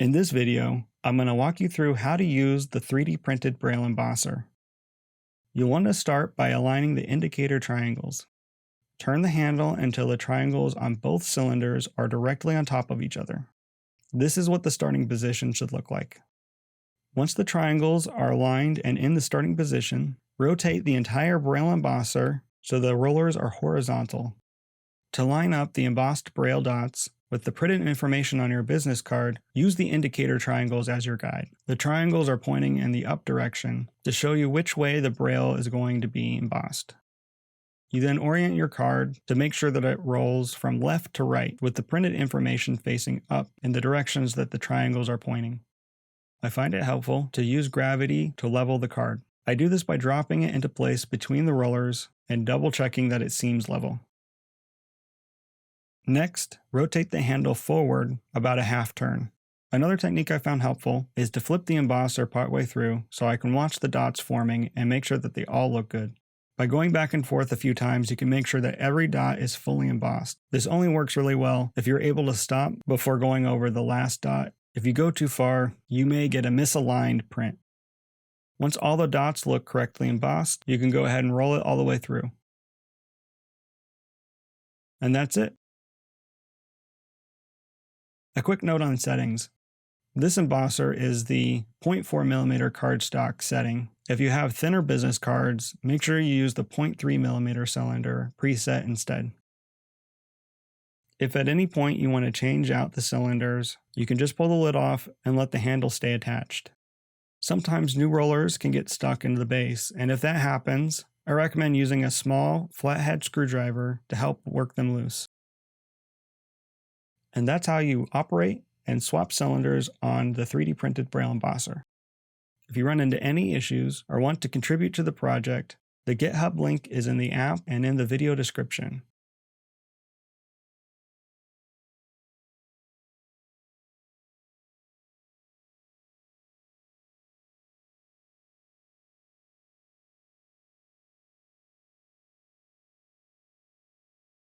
In this video, I'm going to walk you through how to use the 3D printed Braille Embosser. You'll want to start by aligning the indicator triangles. Turn the handle until the triangles on both cylinders are directly on top of each other. This is what the starting position should look like. Once the triangles are aligned and in the starting position, rotate the entire Braille Embosser so the rollers are horizontal. To line up the embossed Braille dots with the printed information on your business card, use the indicator triangles as your guide. The triangles are pointing in the up direction to show you which way the Braille is going to be embossed. You then orient your card to make sure that it rolls from left to right with the printed information facing up in the directions that the triangles are pointing. I find it helpful to use gravity to level the card. I do this by dropping it into place between the rollers and double checking that it seems level. Next, rotate the handle forward about a half turn. Another technique I found helpful is to flip the embosser partway through so I can watch the dots forming and make sure that they all look good. By going back and forth a few times, you can make sure that every dot is fully embossed. This only works really well if you're able to stop before going over the last dot. If you go too far, you may get a misaligned print. Once all the dots look correctly embossed, you can go ahead and roll it all the way through. And that's it. A quick note on settings. This embosser is the 0.4mm cardstock setting. If you have thinner business cards, make sure you use the 0.3mm cylinder preset instead. If at any point you want to change out the cylinders, you can just pull the lid off and let the handle stay attached. Sometimes new rollers can get stuck into the base, and if that happens, I recommend using a small flathead screwdriver to help work them loose. And that's how you operate and swap cylinders on the 3D printed Braille Embosser. If you run into any issues or want to contribute to the project, the GitHub link is in the app and in the video description.